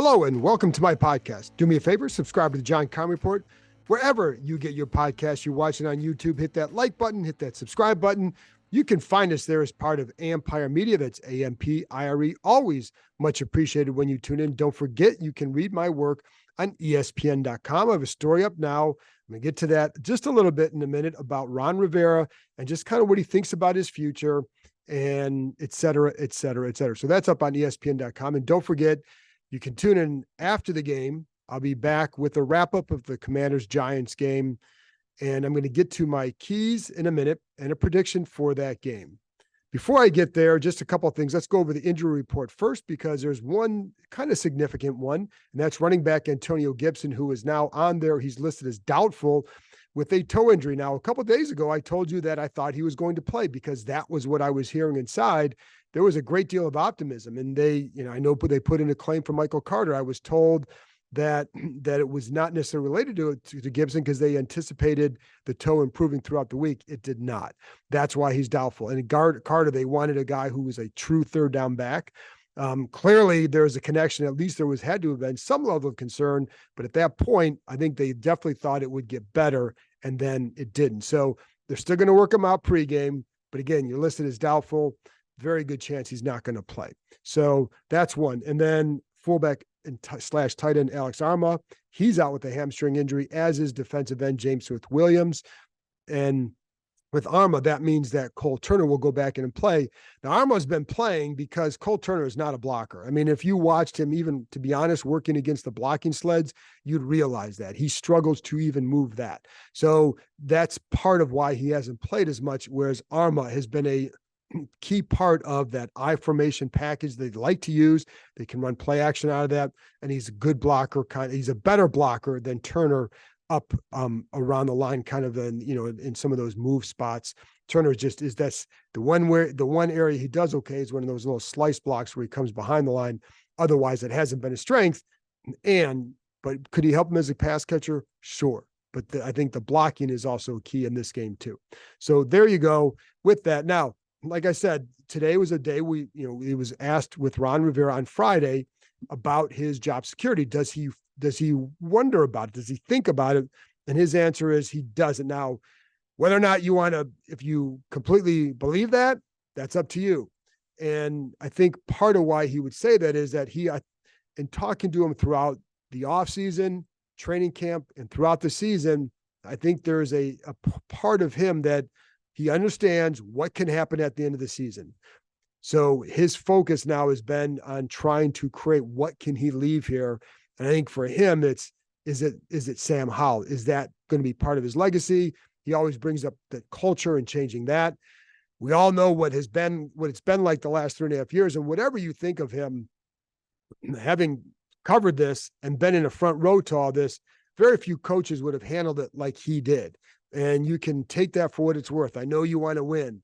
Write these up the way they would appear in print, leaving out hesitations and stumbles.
Hello and welcome to my podcast. Do me a favor, subscribe to the John Keim Report. Wherever you get your podcast, you're watching on YouTube, hit that like button, hit that subscribe button. You can find us there as part of Empire Media. That's AMPIRE. Always much appreciated when you tune in. Don't forget, you can read my work on ESPN.com. I have a story up now. I'm going to get to that just a little bit in a minute about Ron Rivera and just kind of what he thinks about his future and et cetera, et cetera, et cetera. So that's up on ESPN.com. And don't forget, you can tune in after the game. I'll be back with a wrap-up of the Commanders-Giants game, and I'm going to get to my keys in a minute and a prediction for that game. Before I get there, just a couple of things. Let's go over the injury report first, because there's one kind of significant one, and that's running back Antonio Gibson, who is now on there. He's listed as doubtful with a toe injury. Now, a couple of days ago, I told you that I thought he was going to play because that was what I was hearing inside. There was a great deal of optimism, and they, I know they put in a claim for Michael Carter. I was told that it was not necessarily related to Gibson because they anticipated the toe improving throughout the week. It did not. That's why he's doubtful. And Carter, they wanted a guy who was a true third down back. Clearly, there's a connection. At least there had to have been some level of concern. But at that point, I think they definitely thought it would get better, and then it didn't. So they're still going to work him out pregame. But again, you're listed as doubtful. Very good chance he's not going to play. So that's one. And then fullback and slash tight end Alex Arma, he's out with a hamstring injury, as is defensive end James Smith-Williams. And with Arma, that means that Cole Turner will go back in and play. Now, Arma's been playing because Cole Turner is not a blocker. I mean, if you watched him, even to be honest, working against the blocking sleds, you'd realize that he struggles to even move that. So that's part of why he hasn't played as much, whereas Arma has been a key part of that I formation package they like to use. They can run play action out of that, and he's a good blocker. He's a better blocker than Turner up around the line, kind of in some of those move spots. Turner that's the one area he does okay is one of those little slice blocks where he comes behind the line. Otherwise, it hasn't been a strength. But could he help him as a pass catcher? Sure. But I think the blocking is also key in this game too. So there you go with that. Now, like I said, today was a day he was asked with Ron Rivera on Friday about his job security. Does he wonder about it? Does he think about it? And his answer is he doesn't. Now, whether or not if you completely believe that, that's up to you. And I think part of why he would say that is that in talking to him throughout the offseason, training camp, and throughout the season, I think there's a part of him that he understands what can happen at the end of the season. So his focus now has been on trying to create what can he leave here. And I think for him, is it Sam Howell? Is that going to be part of his legacy? He always brings up the culture and changing that. We all know what it's been like the last 3.5 years. And whatever you think of him, having covered this and been in a front row to all this, very few coaches would have handled it like he did. And you can take that for what it's worth. I know you want to win,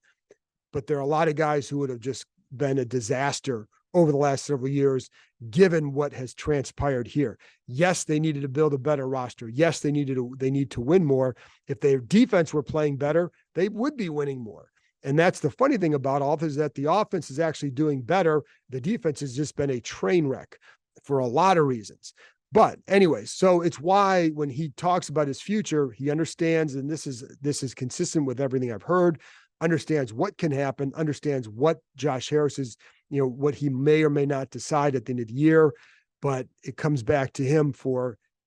but there are a lot of guys who would have just been a disaster over the last several years, given what has transpired here. Yes, they needed to build a better roster. Yes, they need to win more. If their defense were playing better, they would be winning more. And that's the funny thing about all this, is that the offense is actually doing better. The defense has just been a train wreck for a lot of reasons. But anyway, so it's why when he talks about his future, he understands, and this is consistent with everything I've heard, understands what can happen, understands what Josh Harris is, what he may or may not decide at the end of the year. But it comes back to him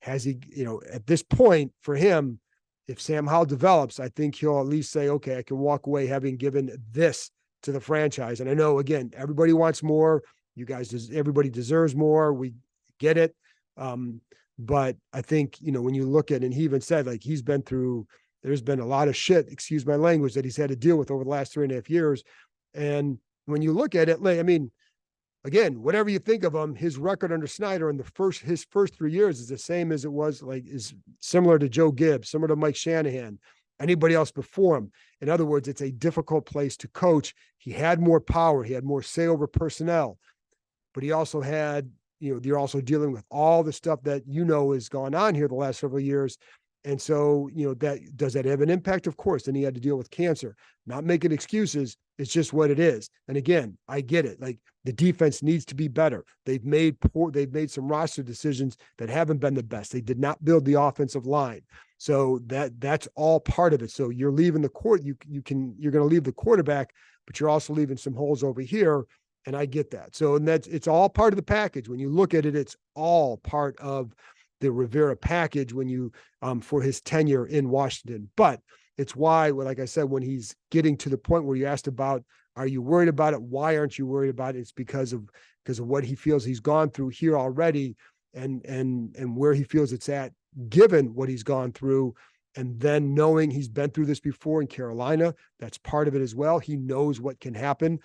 at this point for him, if Sam Howell develops, I think he'll at least say, okay, I can walk away having given this to the franchise. And I know, again, everybody wants more. Everybody deserves more. We get it. But I think, when you look at, and he even said, like, there's been a lot of shit, excuse my language, that he's had to deal with over the last 3.5 years. And when you look at it, I mean, again, whatever you think of him, his record under Snyder in his first 3 years is the same as it was, is similar to Joe Gibbs, similar to Mike Shanahan, anybody else before him. In other words, it's a difficult place to coach. He had more power. He had more say over personnel, but he also had, you're also dealing with all the stuff that has gone on here the last several years. And so, that does that have an impact? Of course. Then he had to deal with cancer. Not making excuses. It's just what it is. And again, I get it. Like, the defense needs to be better. They've made some roster decisions that haven't been the best. They did not build the offensive line. So that's all part of it. So you're leaving the court. You're going to leave the quarterback, but you're also leaving some holes over here. And I get that. So, and it's all part of the package. When you look at it, it's all part of the Rivera package when you for his tenure in Washington. But it's why, like I said, when he's getting to the point where you asked about, are you worried about it? Why aren't you worried about it? It's because of what he feels he's gone through here already, and where he feels it's at, given what he's gone through. And then knowing he's been through this before in Carolina, that's part of it as well. He knows what can happen.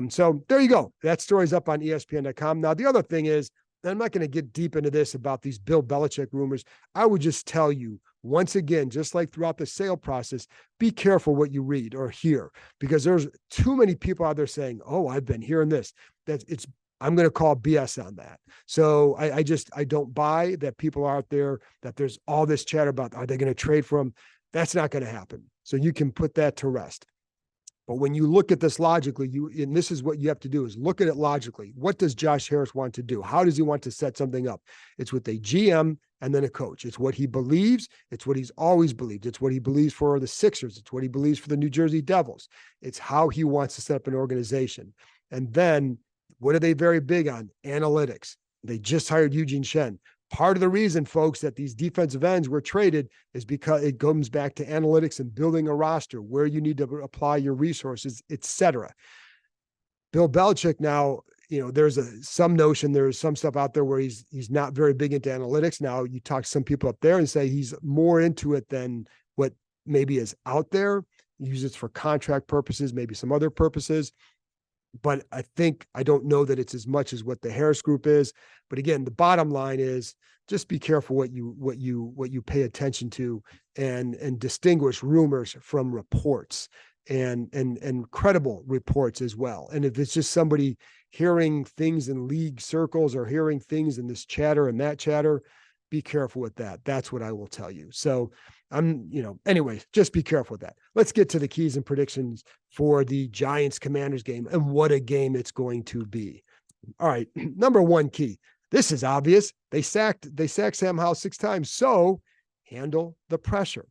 So there you go. That story's up on ESPN.com. Now, the other thing is, I'm not going to get deep into this about these Bill Belichick rumors. I would just tell you, once again, just like throughout the sale process, be careful what you read or hear, because there's too many people out there saying, oh, I've been hearing this. I'm going to call BS on that. So I don't buy that people are out there, that there's all this chatter about, are they going to trade for him? That's not going to happen. So you can put that to rest. But when you look at this logically, and this is what you have to do, is look at it logically. What does Josh Harris want to do? How does he want to set something up? It's with a GM and then a coach. It's what he believes. It's what he's always believed. It's what he believes for the Sixers. It's what he believes for the New Jersey Devils. It's how he wants to set up an organization. And then what are they very big on? Analytics. They just hired Eugene Shen. Part of the reason, folks, that these defensive ends were traded is because it comes back to analytics and building a roster, where you need to apply your resources, etc. Bill Belichick now, there's some notion, there's some stuff out there where he's not very big into analytics. Now, you talk to some people up there and say he's more into it than what maybe is out there. He uses it for contract purposes, maybe some other purposes. But I don't know that it's as much as what the Harris Group is. But again, the bottom line is, just be careful what you pay attention to, and distinguish rumors from reports, and credible reports as well. And if it's just somebody hearing things in league circles or hearing things in this chatter and that chatter, be careful with that. That's what I will tell you. So anyway, just be careful with that. Let's get to the keys and predictions for the Giants-Commanders game, and what a game it's going to be. All right, number one key. This is obvious. They sacked Sam Howell 6 times, so handle the pressure.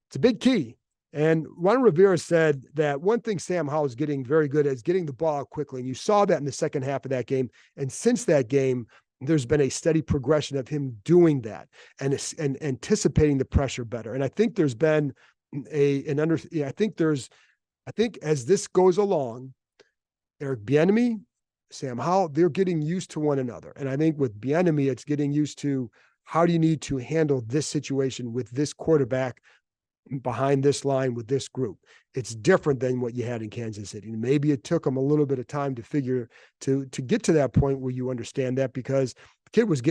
It's a big key. And Ron Rivera said that one thing Sam Howell is getting very good at is getting the ball out quickly. And you saw that in the second half of that game. And since that game, there's been a steady progression of him doing that and anticipating the pressure better. And I think there's been I think as this goes along, Eric Bieniemy, Sam Howell, they're getting used to one another. And I think with Bieniemy, it's getting used to, how do you need to handle this situation with this quarterback behind this line with this group. It's different than what you had in Kansas City. And maybe it took them a little bit of time to get to that point where you understand that, because the kid was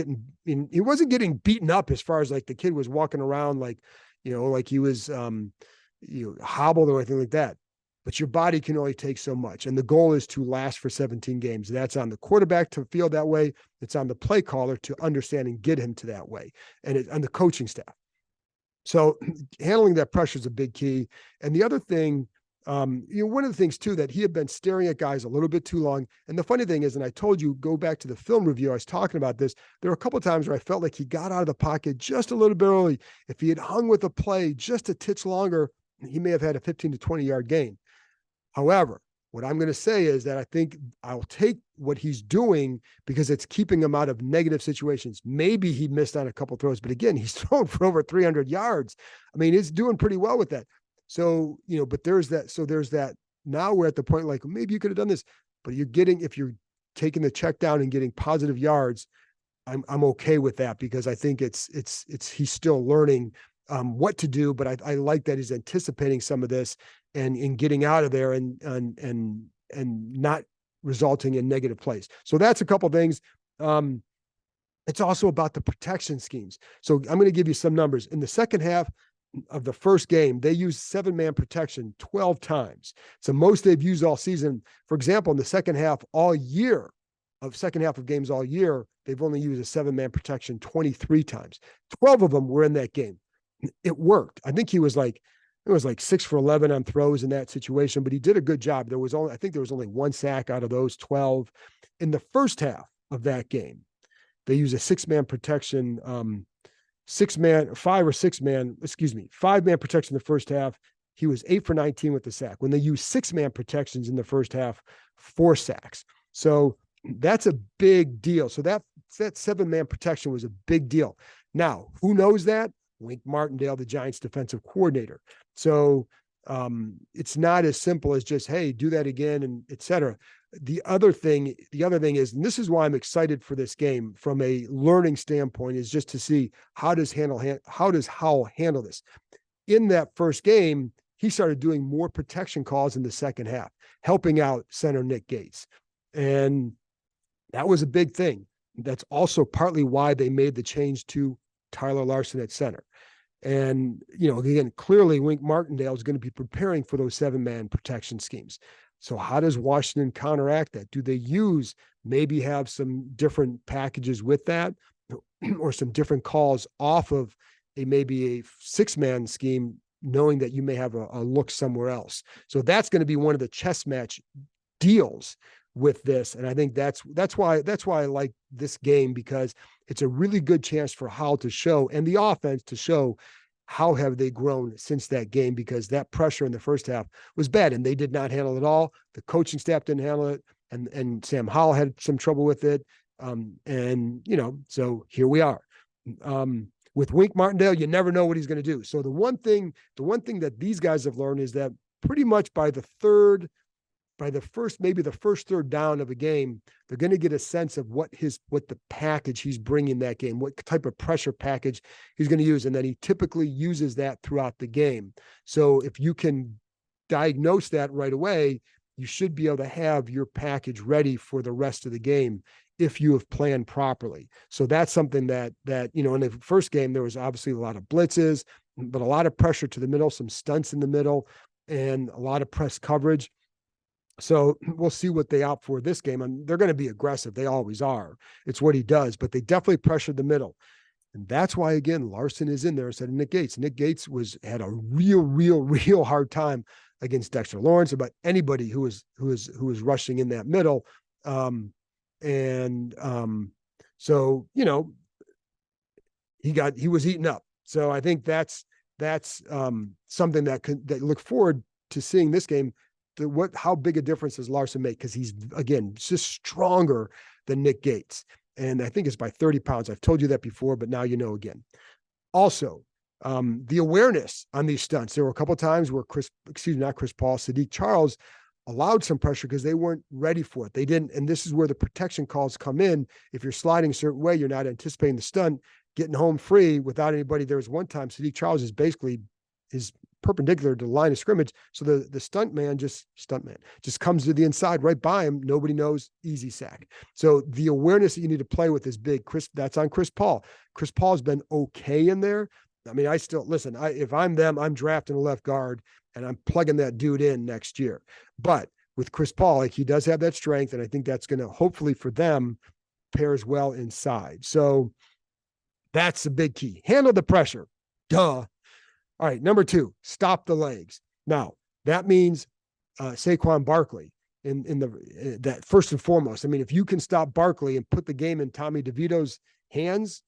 he wasn't getting beaten up as far as like the kid was walking around like he was hobbled or anything like that. But your body can only take so much. And the goal is to last for 17 games. That's on the quarterback to feel that way. It's on the play caller to understand and get him to that way. And it's on the coaching staff. So handling that pressure is a big key. And the other thing, one of the things too, that he had been staring at guys a little bit too long. And the funny thing is, and I told you, go back to the film review, I was talking about this. There were a couple of times where I felt like he got out of the pocket just a little bit early. If he had hung with a play just a titch longer, he may have had a 15 to 20 yard gain. However, what I'm going to say is that I think I'll take what he's doing because it's keeping him out of negative situations. Maybe he missed on a couple throws, but again, he's thrown for over 300 yards. I mean, he's doing pretty well with that. So, but there's that. So there's that. Now we're at the point like, maybe you could have done this, but if you're taking the check down and getting positive yards, I'm okay with that, because I think he's still learning what to do, but I like that he's anticipating some of this and in getting out of there and not resulting in negative plays. So that's a couple of things. It's also about the protection schemes. So I'm going to give you some numbers. In the second half of the first game, they used 7-man protection 12 times. It's the most they've used all season. For example, in the second half of games all year, they've only used a 7-man protection 23 times. 12 of them were in that game. it worked. I think it was like 6 for 11 on throws in that situation, but he did a good job. I think there was only one sack out of those 12 in the first half of that game. They use a 6-man protection, 6-man, 5-man protection in the first half. He was 8 for 19 with the sack. When they use 6-man protections in the first half, 4 sacks. So that's a big deal. So that 7-man protection was a big deal. Now, who knows that? Wink Martindale, the Giants defensive coordinator. So it's not as simple as just, hey, do that again, and et cetera. The other thing is, and this is why I'm excited for this game from a learning standpoint, is just to see how does Howell handle this. In that first game, he started doing more protection calls in the second half, helping out center Nick Gates. And that was a big thing. That's also partly why they made the change to Tyler Larsen at center. And, again, clearly Wink Martindale is going to be preparing for those 7-man protection schemes. So how does Washington counteract that? Do they maybe have some different packages with that, or some different calls off of maybe a 6-man scheme, knowing that you may have a look somewhere else? So that's going to be one of the chess match deals with this. And I think that's why I like this game, because it's a really good chance for Howell to show, and the offense to show, how have they grown since that game, because that pressure in the first half was bad and they did not handle it all. The coaching staff didn't handle it, and Sam Howell had some trouble with it. So here we are. With Wink Martindale, you never know what he's going to do. So the one thing that these guys have learned is that pretty much by the first third down of a game, they're going to get a sense of what the package he's bringing that game, what type of pressure package he's going to use. And then he typically uses that throughout the game. So if you can diagnose that right away, you should be able to have your package ready for the rest of the game if you have planned properly. So that's something that, in the first game, there was obviously a lot of blitzes, but a lot of pressure to the middle, some stunts in the middle, and a lot of press coverage. So we'll see what they opt for this game. And they're going to be aggressive. They always are. It's what he does, but they definitely pressured the middle. And that's why, again, Larsen is in there instead of Nick Gates. Nick Gates had a real hard time against Dexter Lawrence, about anybody who was rushing in that middle. So, he was eaten up. So I think that's something that look forward to seeing this game. How big a difference does Larsen make? Because he's, again, just stronger than Nick Gates. And I think it's by 30 pounds. I've told you that before, but now you know again. Also, the awareness on these stunts. There were a couple of times where Sadiq Charles allowed some pressure because they weren't ready for it. They didn't, and this is where the protection calls come in. If you're sliding a certain way, you're not anticipating the stunt, getting home free without anybody. There was one time Sadiq Charles is perpendicular to the line of scrimmage. So the stunt man just comes to the inside right by him. Nobody knows, easy sack. So the awareness that you need to play with is big. That's on Chris Paul. Chris Paul's been okay in there. I mean, if I'm them, I'm drafting a left guard and I'm plugging that dude in next year. But with Chris Paul, he does have that strength. And I think that's going to, hopefully for them, pairs well inside. So that's a big key. Handle the pressure. Duh. All right, number 2, stop the legs. Now, that means Saquon Barkley in that first and foremost. I mean, if you can stop Barkley and put the game in Tommy DeVito's hands,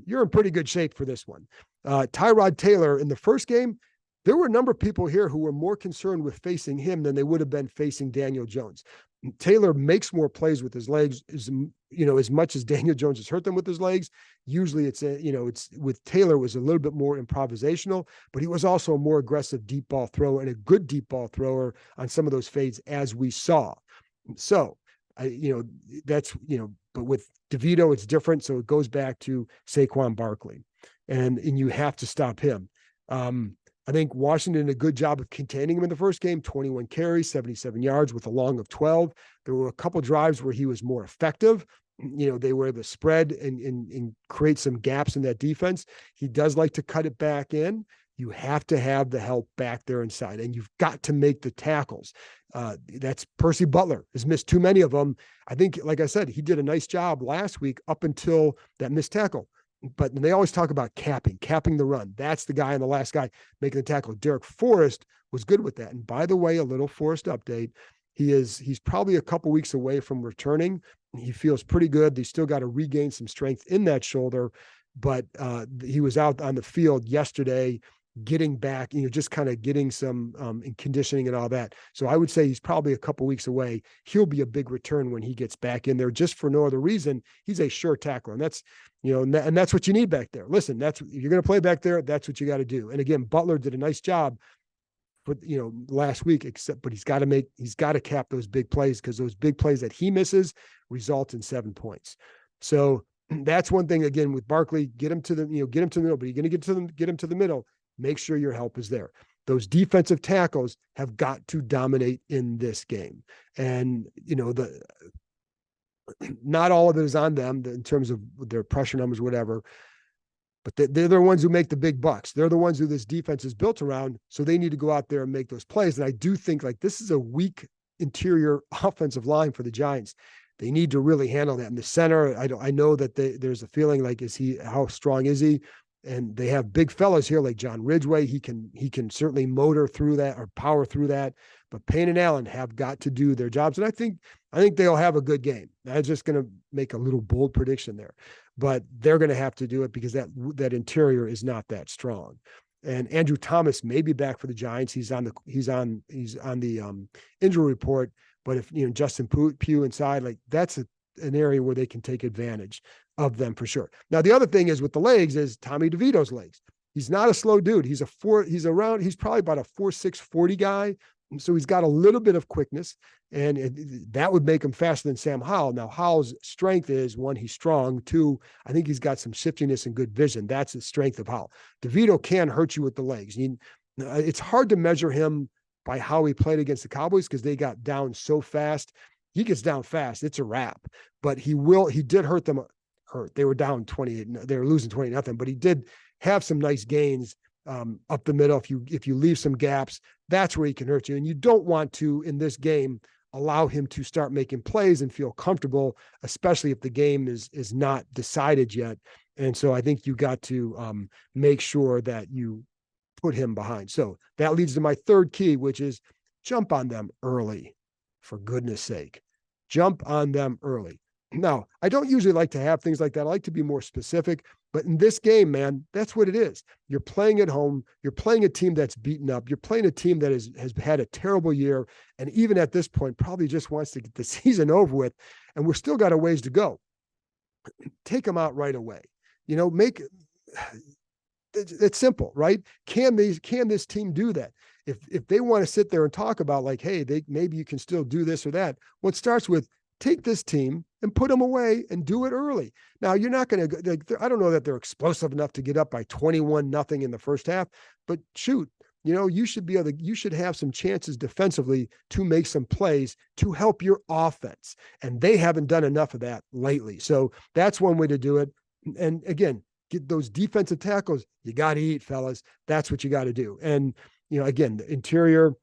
you're in pretty good shape for this one. Tyrod Taylor in the first game, there were a number of people here who were more concerned with facing him than they would have been facing Daniel Jones. Taylor makes more plays with his legs, as much as Daniel Jones has hurt them with his legs. Usually it's with Taylor was a little bit more improvisational, but he was also a more aggressive deep ball thrower and a good deep ball thrower on some of those fades, as we saw. So, but with DeVito, it's different. So it goes back to Saquon Barkley and you have to stop him. I think Washington did a good job of containing him in the first game, 21 carries, 77 yards with a long of 12. There were a couple drives where he was more effective. They were able to spread and create some gaps in that defense. He does like to cut it back in. You have to have the help back there inside, and you've got to make the tackles. That's Percy Butler has missed too many of them. I think, like I said, he did a nice job last week up until that missed tackle. but they always talk about capping the run. That's the guy and the last guy making the tackle. Derek Forrest was good with that. And by the way, a little Forrest update. He's probably a couple weeks away from returning. He feels pretty good. He's still got to regain some strength in that shoulder, but he was out on the field yesterday getting back, just kind of getting some in conditioning and all that. So I would say he's probably a couple weeks away. He'll be a big return when he gets back in there, just for no other reason. He's a sure tackler, and that's, and that's what you need back there. Listen, that's, you're going to play back there. That's what you got to do. And again, Butler did a nice job for, last week, but he's got to cap those big plays, because those big plays that he misses result in 7 points. So that's one thing, again, with Barkley, get him to the middle, but you're going to get him to the middle. Make sure your help is there. Those defensive tackles have got to dominate in this game. And, not all of it is on them in terms of their pressure numbers, whatever, but they're the ones who make the big bucks. They're the ones who this defense is built around. So they need to go out there and make those plays. And I do think, like, this is a weak interior offensive line for the Giants. They need to really handle that in the center. I know that there's a feeling like, how strong is he? And they have big fellas here like John Ridgeway. He can certainly motor through that or power through that. But Payne and Allen have got to do their jobs. And I think they'll have a good game. I'm just going to make a little bold prediction there, but they're going to have to do it because that interior is not that strong. And Andrew Thomas may be back for the Giants. He's on the injury report. But if Justin Pugh inside, like, that's an area where they can take advantage of them for sure. Now, the other thing is with the legs is Tommy DeVito's legs. He's not a slow dude. He's probably about a 4.6 40 guy. So he's got a little bit of quickness, and that would make him faster than Sam Howell. Now, Howell's strength is, one, he's strong. Two, I think he's got some shiftiness and good vision. That's the strength of Howell. DeVito can hurt you with the legs. It's hard to measure him by how he played against the Cowboys because they got down so fast. He gets down fast, it's a wrap. But he did hurt them. They were down 28. They were losing 20-0, but he did have some nice gains up the middle. If you leave some gaps, that's where he can hurt you. And you don't want to, in this game, allow him to start making plays and feel comfortable, especially if the game is not decided yet. And so I think you got to make sure that you put him behind. So that leads to my third key, which is jump on them early. For goodness sake, jump on them early. Now, I don't usually like to have things like that. I like to be more specific, but in this game, man, that's what it is. You're playing at home. You're playing a team that's beaten up. You're playing a team that has had a terrible year. And even at this point, probably just wants to get the season over with. And we're still got a ways to go. Take them out right away. It's simple, right? Can this team do that? If they want to sit there and talk about, like, hey, maybe you can still do this or that. Well, it starts with, take this team and put them away and do it early. Now, you're not going to, I don't know that they're explosive enough to get up by 21-0 in the first half, but shoot, you should have some chances defensively to make some plays to help your offense. And they haven't done enough of that lately. So that's one way to do it. And again, get those defensive tackles. You got to eat, fellas. That's what you got to do. And, again, the interior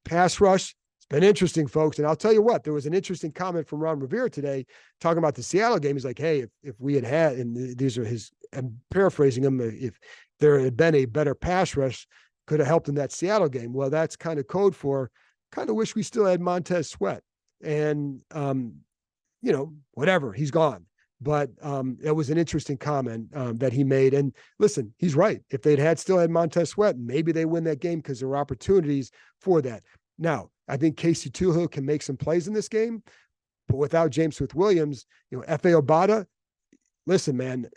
pass rush, it's been interesting, folks. And I'll tell you what, there was an interesting comment from Ron Rivera today talking about the Seattle game. He's like, hey, if we had, and these are I'm paraphrasing him, if there had been a better pass rush, could have helped in that Seattle game. Well, that's kind of code for, kind of wish we still had Montez Sweat. And, whatever, he's gone. But it was an interesting comment that he made. And listen, he's right. If they'd still had Montez Sweat, maybe they win that game because there were opportunities for that. Now, I think Casey Toohill can make some plays in this game, but without James Smith-Williams, F.A. Obata, listen, man,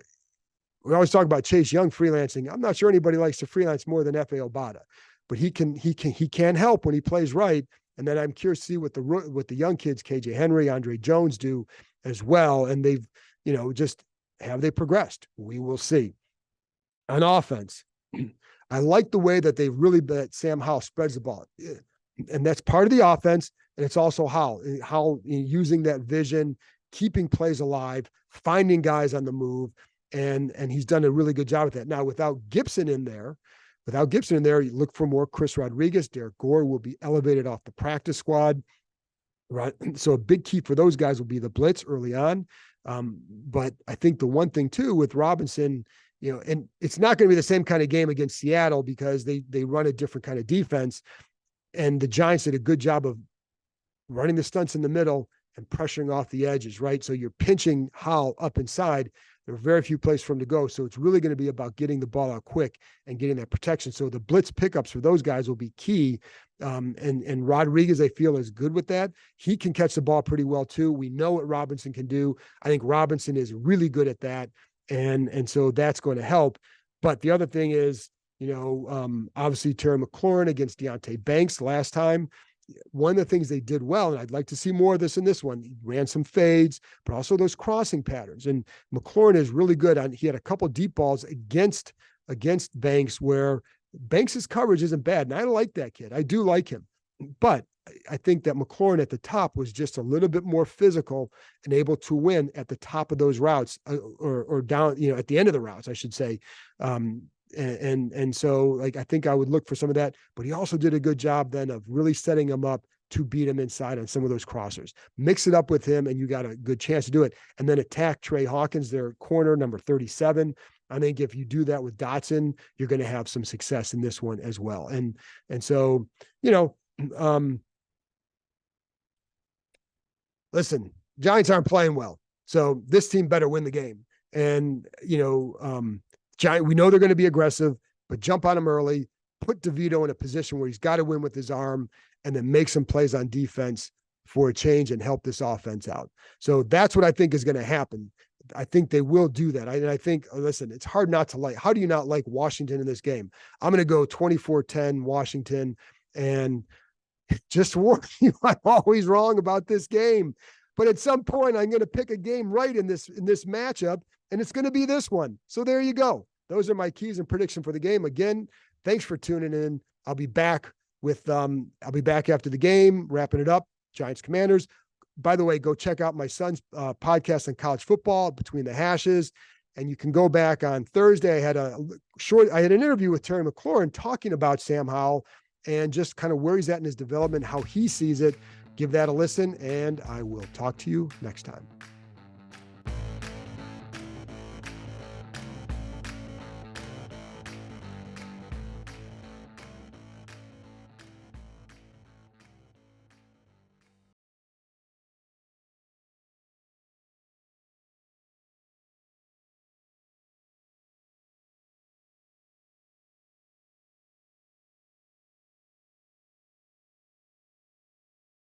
we always talk about Chase Young freelancing. I'm not sure anybody likes to freelance more than F.A. Obata, but he can help when he plays right. And then I'm curious to see what the young kids, KJ Henry, Andre Jones, do as well. And they've, just have they progressed? We will see. On offense, I like the way that that Sam Howell spreads the ball. And that's part of the offense. And it's also how using that vision, keeping plays alive, finding guys on the move. And he's done a really good job with that. Now, without Gibson in there, you look for more Chris Rodriguez. Derek Gore will be elevated off the practice squad. right? So a big key for those guys will be the blitz early on. But I think the one thing too with Robinson, and it's not going to be the same kind of game against Seattle because they run a different kind of defense. And the Giants did a good job of running the stunts in the middle and pressuring off the edges, right? So you're pinching Howell up inside. There are very few places for him to go. So it's really going to be about getting the ball out quick and getting that protection. So the blitz pickups for those guys will be key. And Rodriguez, I feel, is good with that. He can catch the ball pretty well too. We know what Robinson can do. I think Robinson is really good at that. And so that's going to help. But the other thing is, obviously Terry McLaurin against Deontay Banks last time. One of the things they did well, and I'd like to see more of this in this one, he ran some fades, but also those crossing patterns. And McLaurin is really good on, he had a couple deep balls against Banks where Banks's coverage isn't bad. And I like that kid. I do like him. But I think that McLaurin at the top was just a little bit more physical and able to win at the top of those routes or down, at the end of the routes, I should say. And so like I think I would look for some of that, but he also did a good job then of really setting him up to beat him inside on some of those crossers. Mix it up with him and you got a good chance to do it. And then attack Trey Hawkins, their corner, number 37. I think if you do that with Dotson, you're going to have some success in this one as well. And so, listen, Giants aren't playing well. So this team better win the game. And, Giant, we know they're going to be aggressive, but jump on him early, put DeVito in a position where he's got to win with his arm, and then make some plays on defense for a change and help this offense out. So that's what I think is going to happen. I think they will do that. I think, listen, it's hard not to like. How do you not like Washington in this game? I'm going to go 24-10 Washington, and just warn you, I'm always wrong about this game. But at some point, I'm going to pick a game right in this matchup, and it's going to be this one. So there you go. Those are my keys and prediction for the game. Again, thanks for tuning in. I'll be back after the game, wrapping it up. Giants Commanders. By the way, go check out my son's podcast on college football, Between the Hashes. And you can go back on Thursday. I had an interview with Terry McLaurin talking about Sam Howell and just kind of where he's at in his development, how he sees it. Give that a listen, and I will talk to you next time.